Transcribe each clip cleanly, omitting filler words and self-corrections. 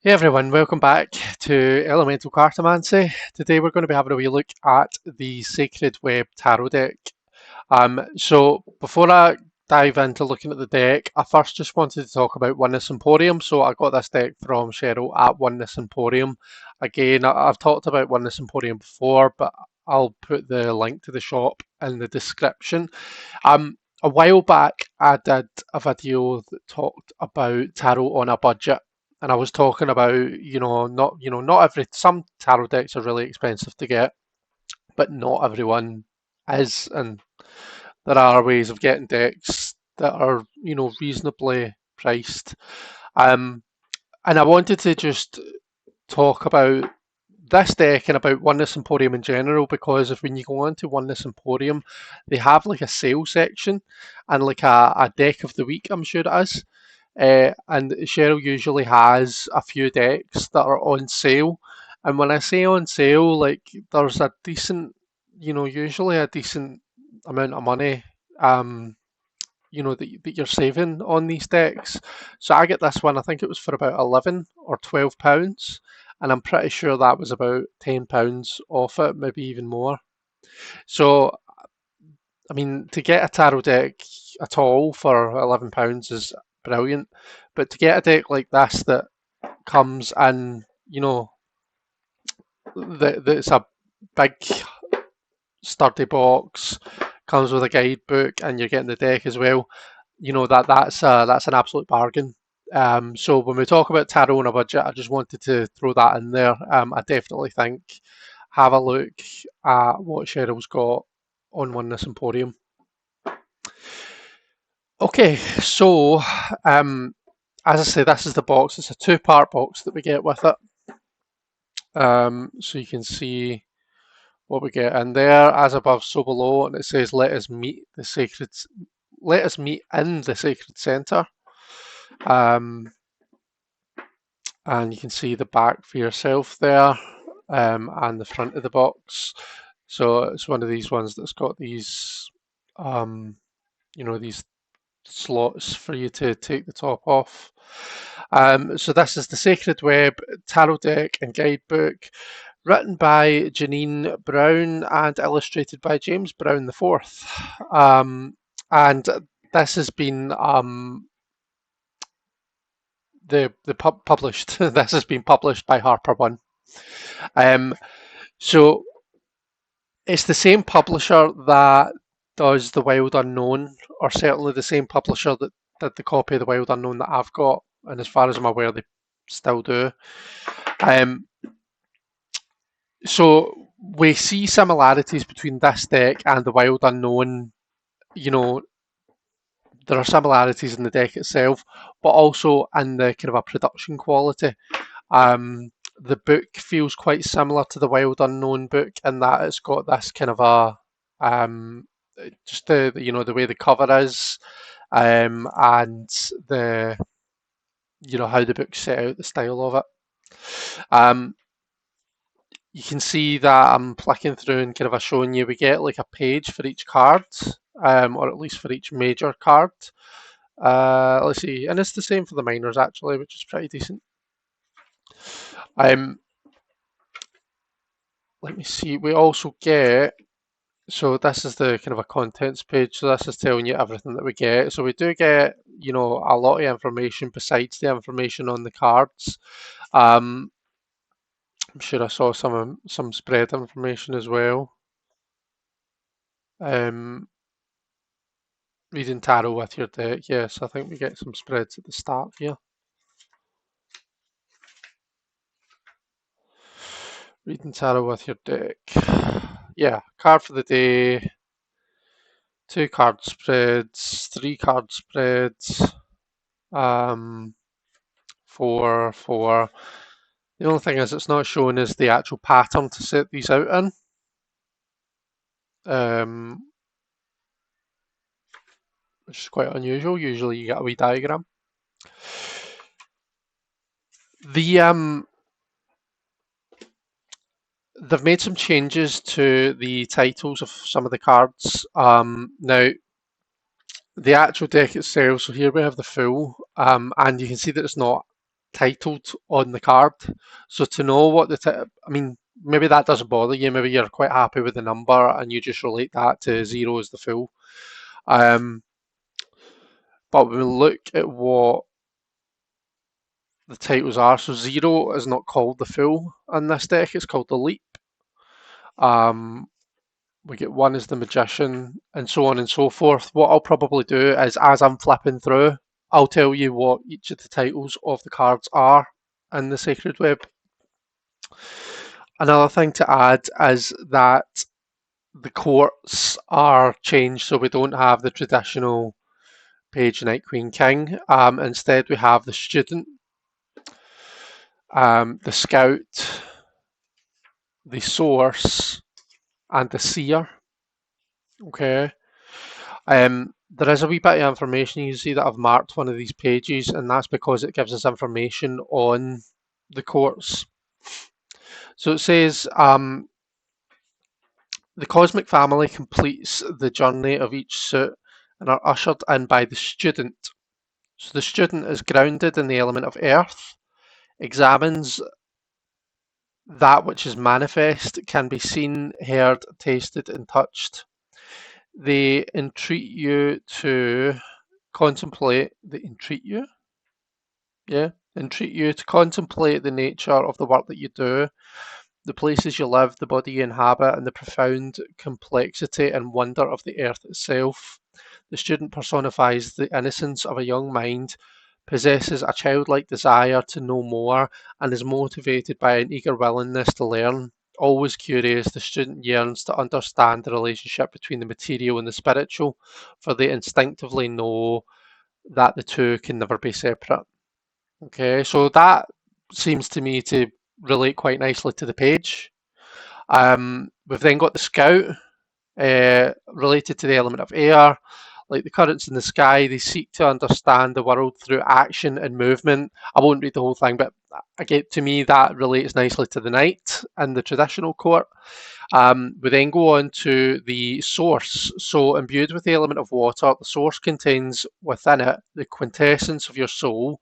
Hey everyone, welcome back to Elemental Cartomancy. Today we're going to be having a wee look at the Sacred Web Tarot deck. So before I dive into looking at the deck, I first just wanted to talk about Oneness Emporium. So I got this deck from Cheryl at Oneness Emporium. Again, I've talked about Oneness Emporium before, but I'll put the link to the shop in the description. A while back, I did a video that talked about tarot on a budget, and I was talking about, not some tarot decks are really expensive to get, but not everyone is, and there are ways of getting decks that are, reasonably priced. Um, and I wanted to just talk about this deck and about Oneness Emporium in general, because if when you go on to Oneness Emporium, they have like a sale section and like a deck of the week, I'm sure it is. And Cheryl usually has a few decks that are on sale. And when I say on sale, like there's a decent, usually a decent amount of money, um, that you're saving on these decks. So I get this one, I think it was for about 11 or £12, and I'm pretty sure that was about £10 off it, maybe even more. So, I mean, to get a tarot deck at all for £11 is brilliant, but to get a deck like this that comes in, that's a big sturdy box, comes with a guidebook, and you're getting the deck as well. That's an absolute bargain. So when we talk about tarot on a budget, I just wanted to throw that in there. I definitely think have a look at what Cheryl's got on Oneness Emporium. Okay, so as I say, this is the box. It's a two-part box that we get with it. So you can see what we get in there, as above, so below, and it says, let us meet in the sacred center." Um, and you can see the back for yourself there, and the front of the box. So it's one of these ones that's got these, these slots for you to take the top off. So this is the Sacred Web Tarot Deck and Guidebook, written by Jannine Brown and illustrated by James Brown the Fourth. And this has been published. This has been published by Harper One. So it's the same publisher that does The Wild Unknown, or certainly the same publisher that did the copy of The Wild Unknown that I've got, and as far as I'm aware, they still do. So we see similarities between this deck and The Wild Unknown. There are similarities in the deck itself, but also in the kind of a production quality. The book feels quite similar to the Wild Unknown book in that it's got this kind of a just the way the cover is, and the how the book's set out, the style of it. You can see that I'm flicking through and kind of showing you, we get like a page for each card, or at least for each major card. Let's see, and it's the same for the minors actually, which is pretty decent. Let me see, we also get, so this is the kind of a contents page, so this is telling you everything that we get. So we do get, a lot of information besides the information on the cards. I'm sure I saw some spread information as well. Reading tarot with your deck, yes, I think we get some spreads at the start here. Reading tarot with your deck. Yeah, card for the day, 2 card spreads, 3 card spreads, 4. The only thing is it's not showing us the actual pattern to set these out in. Which is quite unusual. Usually you get a wee diagram. They've made some changes to the titles of some of the cards. Now, the actual deck itself, so here we have the full, and you can see that it's not titled on the card. So to know what I mean, maybe that doesn't bother you. Maybe you're quite happy with the number and you just relate that to zero as the full. Um, but when we look at what the titles are, so zero is not called the full in this deck, it's called the leap. Um, we get one as the magician, and so on and so forth. What I'll probably do is, as I'm flipping through, I'll tell you what each of the titles of the cards are in the Sacred Web. Another thing to add is that the courts are changed, so we don't have the traditional Page, Knight, Queen, King. Instead, we have the student, the scout, the source, and the seer. Okay. There is a wee bit of information you see that I've marked one of these pages, and that's because it gives us information on the courts. So it says the cosmic family completes the journey of each suit and are ushered in by the student. So the student is grounded in the element of earth, examines that which is manifest, can be seen, heard, tasted, and touched. They entreat you to contemplate, they entreat you? Yeah, entreat you to contemplate the nature of the work that you do, the places you live, the body you inhabit, and the profound complexity and wonder of the earth itself. The student personifies the innocence of a young mind, possesses a childlike desire to know more, and is motivated by an eager willingness to learn. Always curious, the student yearns to understand the relationship between the material and the spiritual, for they instinctively know that the two can never be separate. Okay, so that seems to me to relate quite nicely to the page. We've then got the scout, related to the element of air. Like the currents in the sky, they seek to understand the world through action and movement. I won't read the whole thing, but again, to me, that relates nicely to the knight and the traditional court. We then go on to the source. So, imbued with the element of water, the source contains within it the quintessence of your soul,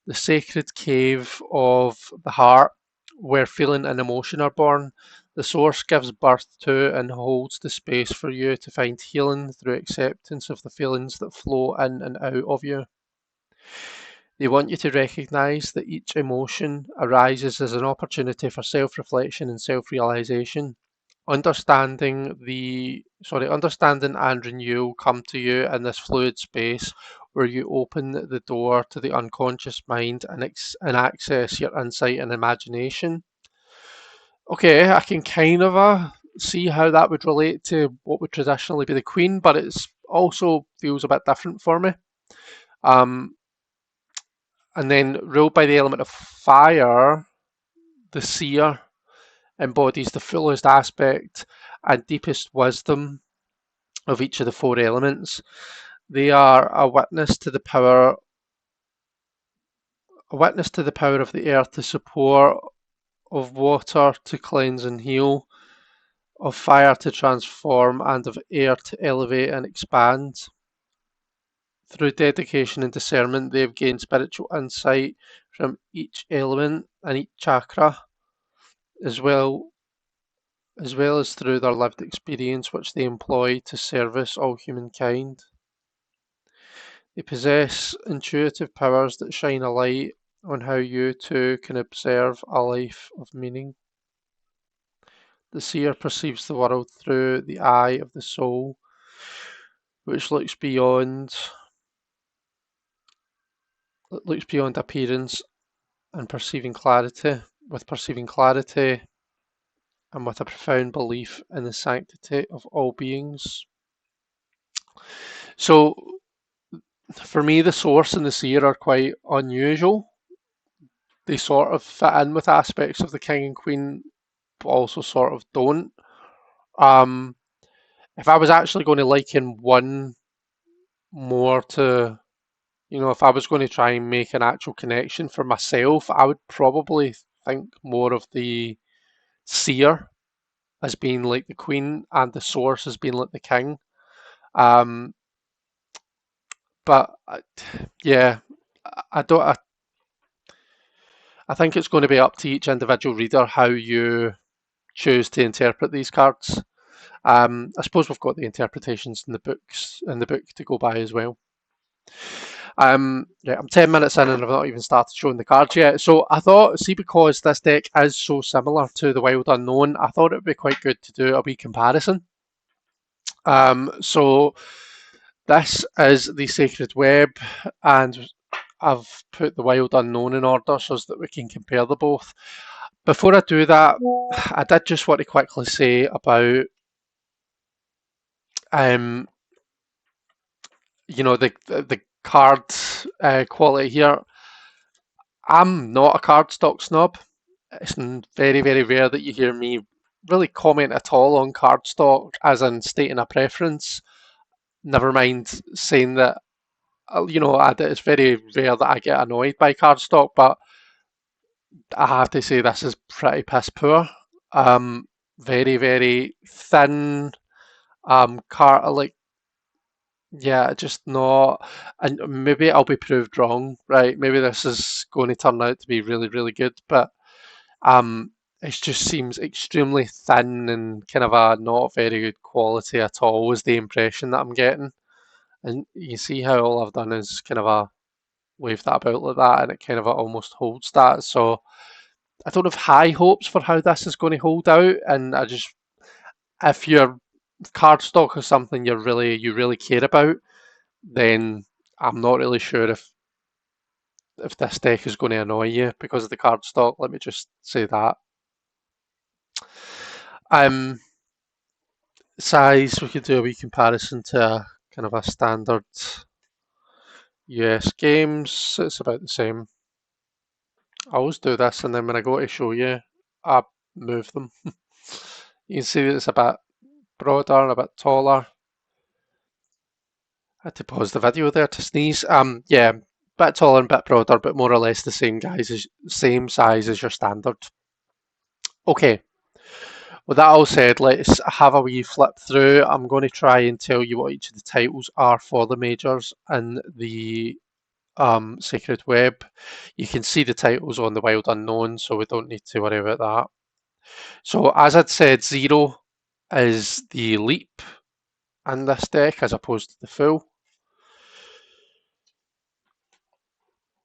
the sacred cave of the heart, where feeling and emotion are born. The source gives birth to and holds the space for you to find healing through acceptance of the feelings that flow in and out of you. They want you to recognize that each emotion arises as an opportunity for self-reflection and self-realization. Understanding and renewal come to you in this fluid space where you open the door to the unconscious mind and access your insight and imagination. Okay, I can kind of see how that would relate to what would traditionally be the queen, but it's also feels a bit different for me. Um, and then ruled by the element of fire, the seer embodies the fullest aspect and deepest wisdom of each of the four elements. They are a witness to the power of the earth to support, of water to cleanse and heal, of fire to transform, and of air to elevate and expand. Through dedication and discernment, they have gained spiritual insight from each element and each chakra, as well as through their lived experience, which they employ to service all humankind. They possess intuitive powers that shine a light on how you too can observe a life of meaning. The seer perceives the world through the eye of the soul, which looks beyond appearance and perceiving clarity and with a profound belief in the sanctity of all beings. So for me, the source and the seer are quite unusual. They sort of fit in with aspects of the king and queen, but also sort of don't. Um, if I was actually going to liken one more to, if I was going to try and make an actual connection for myself, I would probably think more of the seer as being like the queen and the source as being like the king. Um, but yeah, I don't. I think it's going to be up to each individual reader how you choose to interpret these cards. I suppose we've got the interpretations in the book to go by as well. Yeah, I'm 10 minutes in and I've not even started showing the cards yet. So I thought, see, because this deck is so similar to the Wild Unknown, I thought it would be quite good to do a wee comparison. So this is the Sacred Web, and I've put the Wild Unknown in order so that we can compare the both. Before I do that, I did just want to quickly say about um, the card quality here. I'm not a cardstock snob. It's very, very rare that you hear me really comment at all on cardstock, as in stating a preference. Never mind saying that, it's very rare that I get annoyed by cardstock, but I have to say this is pretty piss poor. Um, Very, very thin. Like, yeah, just not. And maybe I'll be proved wrong, right? Maybe this is going to turn out to be really, really good, but it just seems extremely thin and kind of a not very good quality at all, was the impression that I'm getting. And you see how all I've done is kind of a wave that about like that, and it kind of almost holds that. So I don't have high hopes for how this is going to hold out, and if your cardstock is something you really care about, then I'm not really sure if this deck is going to annoy you because of the cardstock. Let me just say that. Um, Size, we could do a wee comparison to kind of a standard US games. It's about the same. I always do this, and then when I go to show you, I move them. You can see that it's a bit broader and a bit taller. I had to pause the video there to sneeze. Yeah, bit taller and bit broader, but more or less the same size as your standard. Okay, with that all said, let's have a wee flip through. I'm going to try and tell you what each of the titles are for the majors and the Sacred Web. You can see the titles on the Wild Unknown, so we don't need to worry about that. So as I'd said, 0 is the leap in this deck as opposed to the full.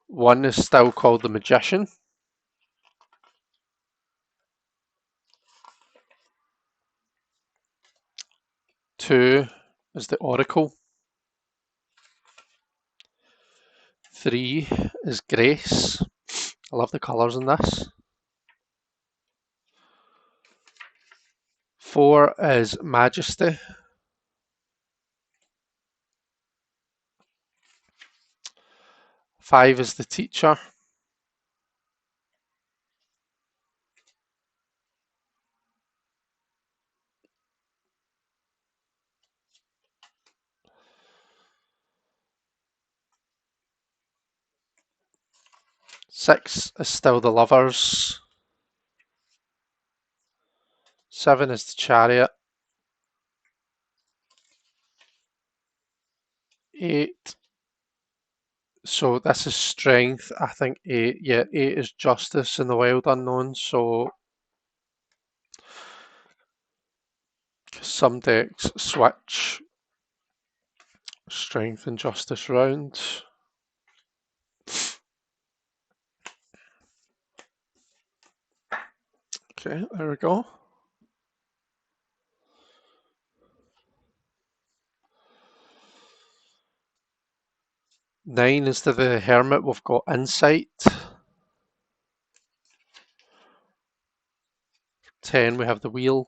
1 is still called the Magician. 2 is the Oracle. 3 is Grace. I love the colours in this. 4 is Majesty. 5 is the Teacher. 6 is still the Lovers. 7 is the Chariot. 8. So this is Strength. I think 8. Yeah, 8 is Justice in the Wild Unknown. So some decks switch Strength and Justice round. Okay, there we go. 9 instead of the Hermit, we've got Insight. 10, we have the Wheel.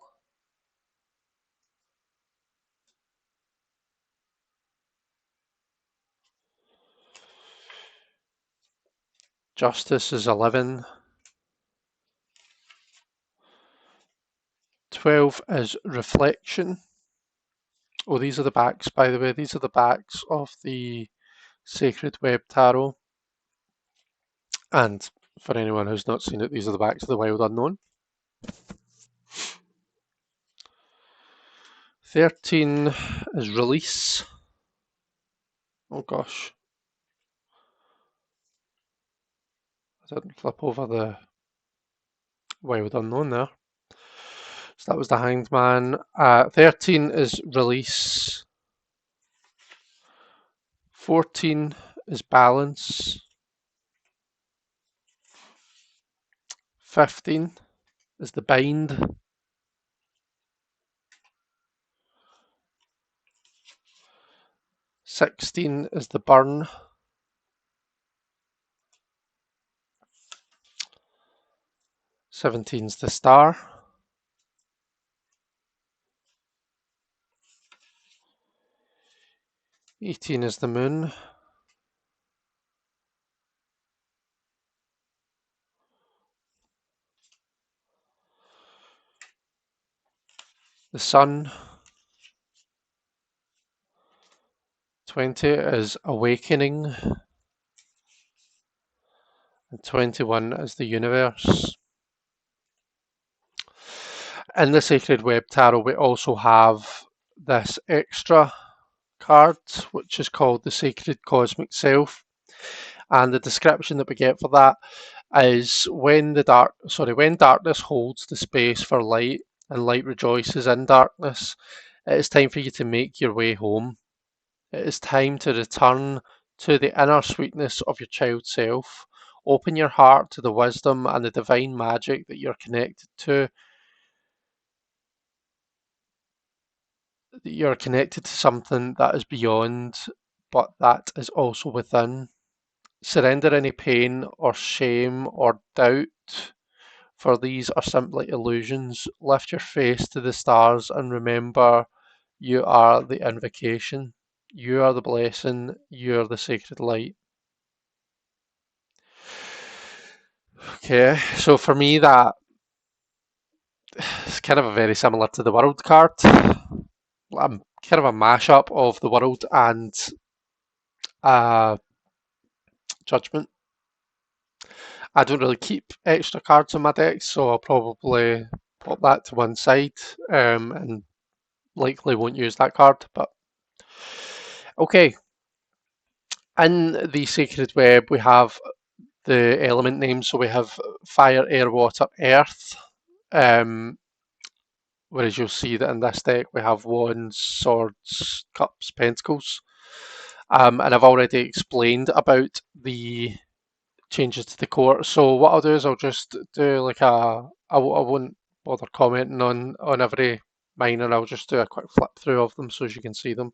'Justice is 11. 12 is Reflection. Oh, these are the backs, by the way. These are the backs of the Sacred Web Tarot. And for anyone who's not seen it, these are the backs of the Wild Unknown. 13 is Release. Oh gosh. I didn't flip over the wild unknown there. So that was the Hanged Man. 13 is Release. 14 is Balance. 15 is the Bind. 16 is the Burn. 17 is the Star. 18 is the Moon. 'The Sun'. 20 is 'Awakening'. And 21 is 'The Universe'. In the Sacred Web Tarot, we also have this extra card, which is called the Sacred Cosmic Self. And the description that we get for that is when darkness holds the space for light and light rejoices in darkness, it is time for you to make your way home. It is time to return to the inner sweetness of your child self. Open your heart to the wisdom and the divine magic that you're connected to. That you're connected to something that is beyond, but that is also within. Surrender any pain or shame or doubt, for these are simply illusions. Lift your face to the stars and remember you are the invocation. You are the blessing. You are the sacred light. Okay, so for me, that is kind of a very similar to the World card. I'm kind of a mashup of the World and Judgment. I don't really keep extra cards in my deck, so I'll probably put that to one side and likely won't use that card. But okay, in the Sacred Web, we have the element names. So we have Fire, Air, Water, Earth. Whereas you'll see that in this deck we have Wands, Swords, Cups, Pentacles. And I've already explained about the changes to the court. So what I'll do is I'll just do like I won't bother commenting on every mine, I'll just do a quick flip through of them so as you can see them.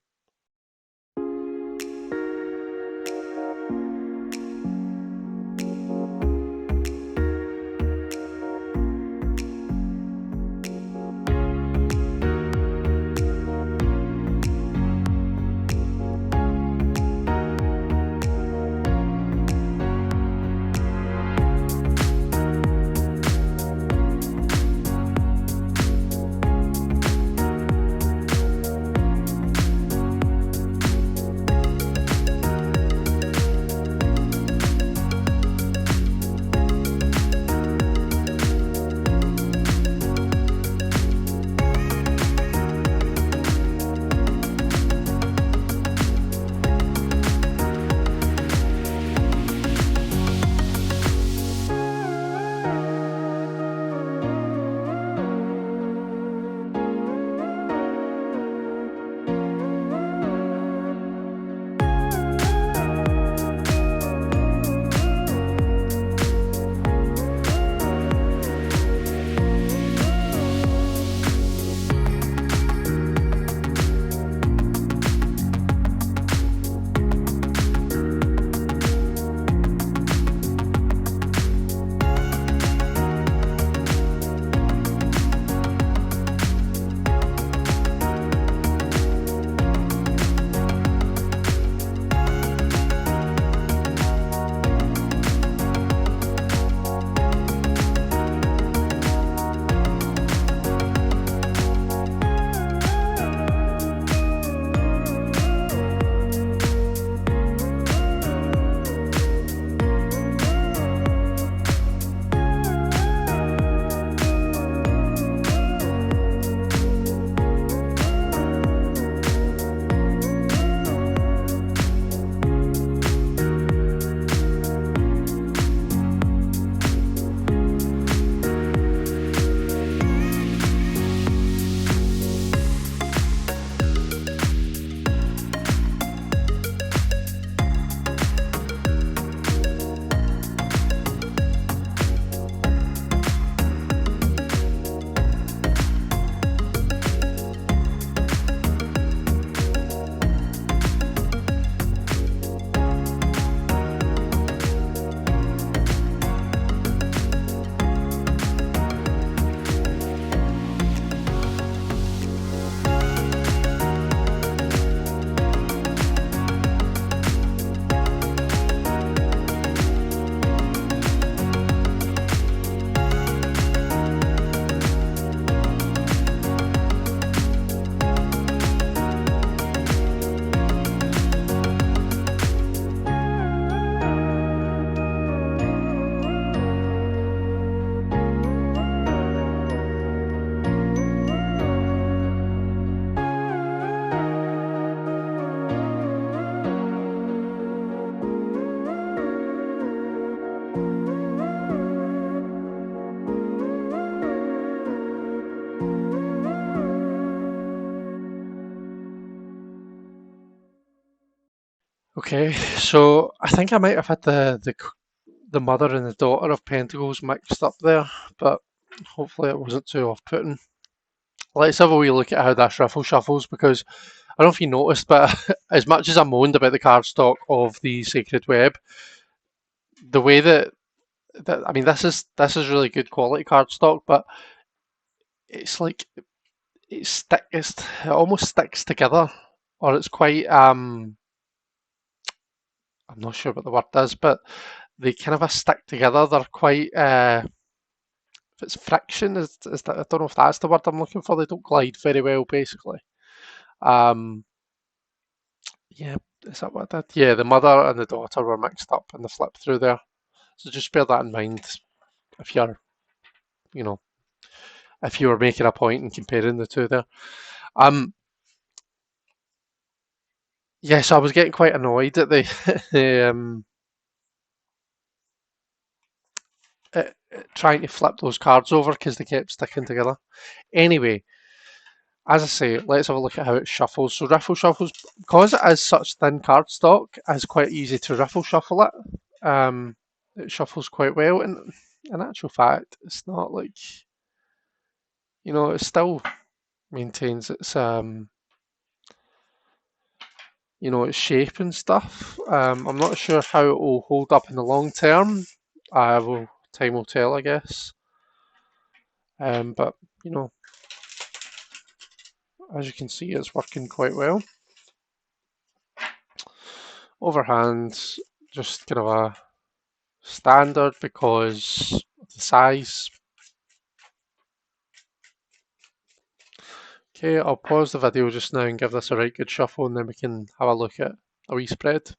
Okay, so I think I might have had the mother and the daughter of Pentacles mixed up there, but hopefully it wasn't too off-putting. Let's have a wee look at how this riffle shuffles, because I don't know if you noticed, but as much as I moaned about the cardstock of the Sacred Web, the way that I mean, this is really good quality cardstock, but it's like it almost sticks together, or it's quite I'm not sure what the word is, but they kind of a stick together. They're quite if it's friction is that I don't know if that's the word I'm looking for. They don't glide very well, basically. Um, yeah, is that what I did? Yeah, the mother and the daughter were mixed up in the flip through there. So just bear that in mind if you're, you know, if you were making a point and comparing the two there. Um, yes, I was getting quite annoyed at the trying to flip those cards over because they kept sticking together. Anyway, as I say, let's have a look at how it shuffles. So riffle shuffles, because it is such thin cardstock, it's quite easy to riffle shuffle it. It shuffles quite well, and in actual fact, it's not like it still maintains its its shape and stuff. I'm not sure how it will hold up in the long term. Time will tell, I guess. But you know, as you can see, it's working quite well. Overhand, just kind of a standard because of the size. Okay, I'll pause the video just now and give this a right good shuffle, and then we can have a look at a wee spread.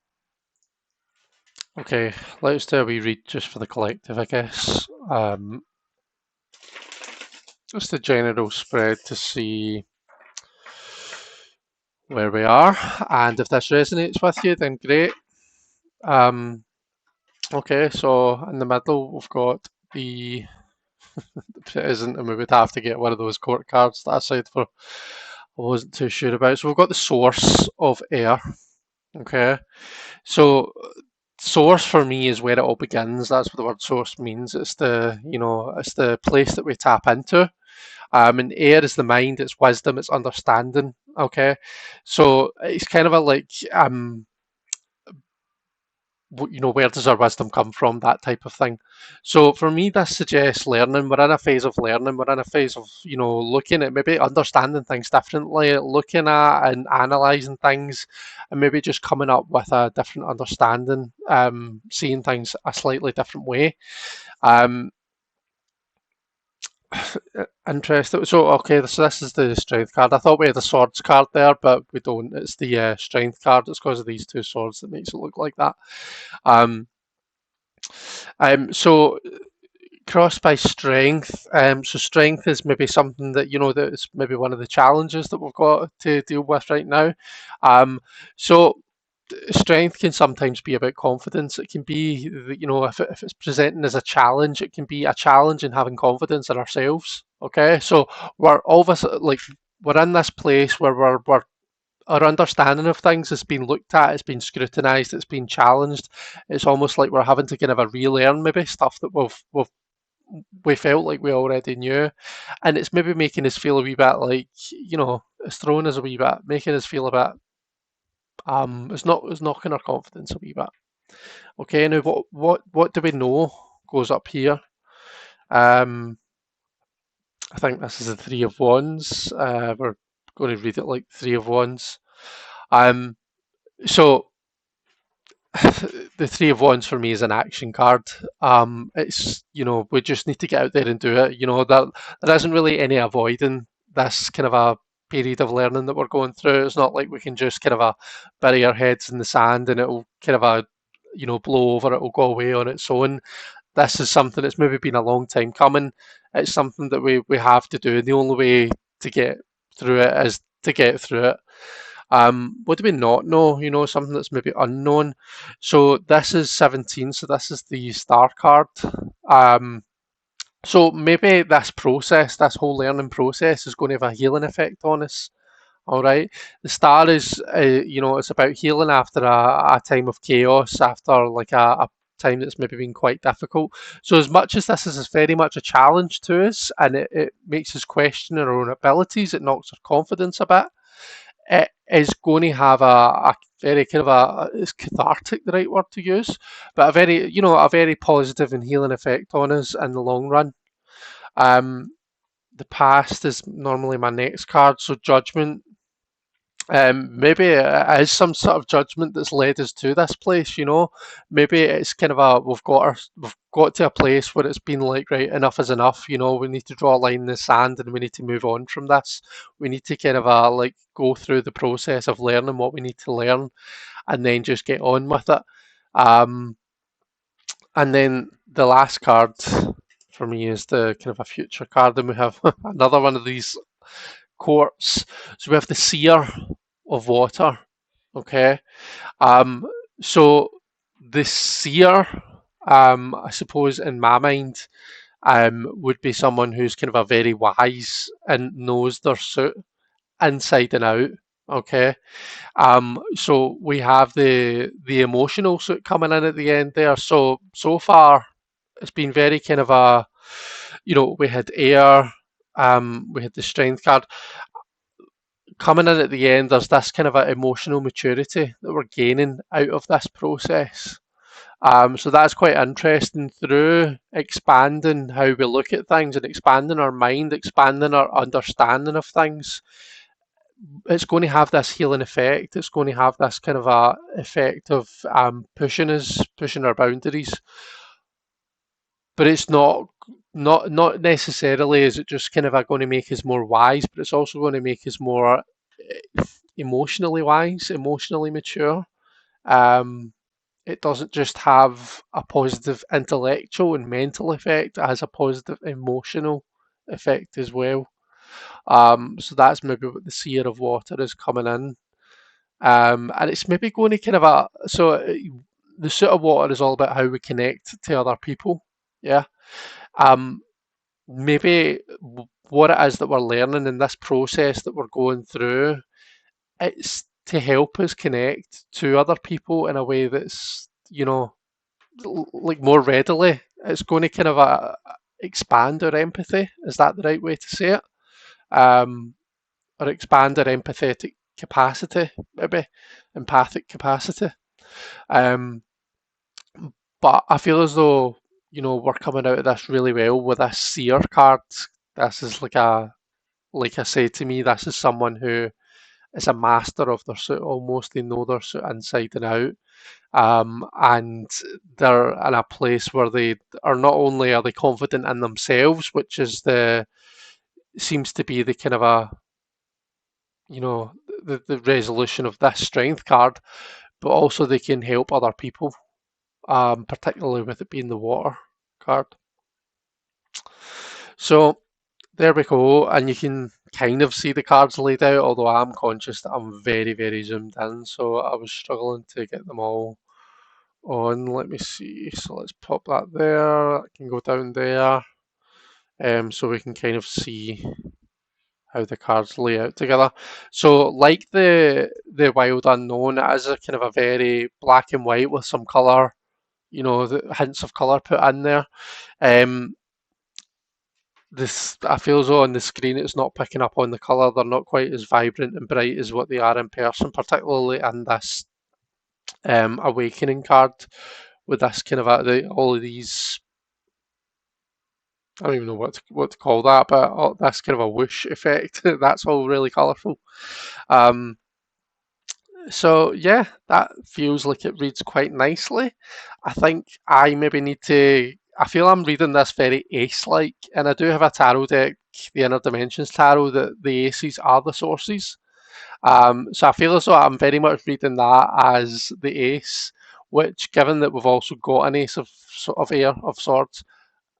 Okay, let's do a wee read just for the collective, I guess. Just a general spread to see where we are, and if this resonates with you, then great. Um, okay, so in the middle we've got the present, and we would have to get one of those court cards that I said for I wasn't too sure about. So we've got the source of air. Okay, so source for me is where it all begins. That's what the word source means. It's it's the place that we tap into. And air is the mind, it's wisdom, it's understanding. Okay, so it's kind of a like where does our wisdom come from, that type of thing. So for me, this suggests learning. We're in a phase of learning. We're in a phase of looking at maybe understanding things differently, looking at and analysing things, and maybe just coming up with a different understanding, seeing things a slightly different way. um Interesting. So, okay, so this is the strength card. I thought we had a swords card there, but we don't. It's the strength card. It's because of these two swords that makes it look like that. Um, so crossed by strength. So strength is maybe something that that is maybe one of the challenges that we've got to deal with right now. So strength can sometimes be about confidence. It can be, if it's presenting as a challenge, it can be a challenge in having confidence in ourselves. Okay, so we're all of us like we're in this place where we're our understanding of things has been looked at, it's been scrutinised, it's been challenged. It's almost like we're having to kind of a relearn maybe stuff that we felt like we already knew, and it's maybe making us feel a wee bit like it's throwing us a wee bit, making us feel a bit it's knocking our confidence a wee bit. Okay, now what do we know goes up here? Um, I think this is the Three of Wands. We're going to read it like Three of Wands. Um, so the Three of Wands for me is an action card. It's we just need to get out there and do it. That there isn't really any avoiding this kind of a period of learning that we're going through. It's not like we can just kind of bury our heads in the sand and it'll kind of blow over. It'll go away on its own. This is something that's maybe been a long time coming. It's something that we have to do, and the only way to get through it is to get through it. What do we not know? Something that's maybe unknown. So this is 17, so this is the star card. So maybe this process, this whole learning process is going to have a healing effect on us. All right. The star is, it's about healing after a time of chaos, after like a time that's maybe been quite difficult. So as much as this is very much a challenge to us, and it makes us question our own abilities, it knocks our confidence a bit. It is going to have a very kind of it's cathartic the right word to use, but a very positive and healing effect on us in the long run. Um, the past is normally my next card, so judgment. Maybe it is some sort of judgment that's led us to this place, you know. Maybe it's kind of we've got to a place where it's been like, right, enough is enough, you know, we need to draw a line in the sand and we need to move on from this. We need to kind of like go through the process of learning what we need to learn and then just get on with it. Um, and then the last card for me is the kind of a future card, and we have another one of these quartz. So we have the seer of water. Okay. Um, so the seer, I suppose, in my mind, would be someone who's kind of a very wise and knows their suit inside and out. Okay. So we have the emotional suit coming in at the end there. So far, it's been very kind of we had air, we had the strength card coming in at the end. There's this kind of a emotional maturity that we're gaining out of this process. So that's quite interesting through expanding how we look at things and expanding our mind, expanding our understanding of things. It's going to have this healing effect. It's going to have this kind of a effect of pushing us, pushing our boundaries. But it's not necessarily is it just kind of going to make us more wise, but it's also going to make us more emotionally wise, emotionally mature. Um, it doesn't just have a positive intellectual and mental effect, it has a positive emotional effect as well. So that's maybe what the seer of water is coming in. And it's maybe going to kind of the suit of water is all about how we connect to other people. Yeah. Um, maybe what it is that we're learning in this process that we're going through, it's to help us connect to other people in a way that's, like more readily. It's going to kind of expand our empathy. Is that the right way to say it? Um, or expand our empathetic capacity, maybe empathic capacity. Um, but I feel as though we're coming out of this really well with this seer card. This is like I say to me, this is someone who is a master of their suit almost. They know their suit inside and out. And they're in a place where they are not only are they confident in themselves, which is the seems to be the kind of the resolution of this strength card, but also they can help other people, particularly with it being the water card. So there we go, and you can kind of see the cards laid out, although I'm conscious that I'm very, very zoomed in, so I was struggling to get them all on. Let me see. So let's pop that there. I can go down there, so we can kind of see how the cards lay out together. So, like the Wild Unknown, it is a kind of a very black and white with some colour, the hints of colour put in there. Um, this I feel as though on the screen it's not picking up on the colour. They're not quite as vibrant and bright as what they are in person, particularly in this Awakening card with this kind of all of these. I don't even know what to call that, but that's kind of a whoosh effect. That's all really colourful. Um, so yeah, that feels like it reads quite nicely. I think I maybe need to. I feel I'm reading this very ace-like, and I do have a tarot deck, the Inner Dimensions Tarot, that the aces are the sources. So I feel as though I'm very much reading that as the ace, which, given that we've also got an ace of air of swords,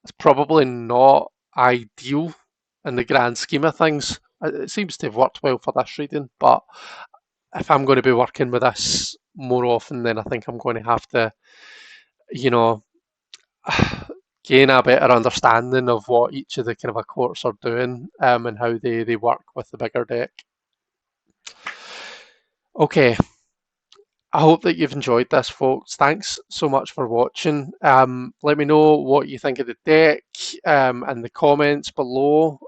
it's probably not ideal in the grand scheme of things. It seems to have worked well for this reading, but if I'm going to be working with this more often, then I think I'm going to have to, you know, gain a better understanding of what each of the kind of courts are doing, and how they work with the bigger deck. Okay, I hope that you've enjoyed this, folks. Thanks so much for watching. Let me know what you think of the deck in the comments below.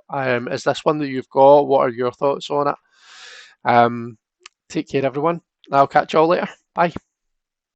Is this one that you've got? What are your thoughts on it? Um, Take care, everyone. I'll catch you all later. Bye.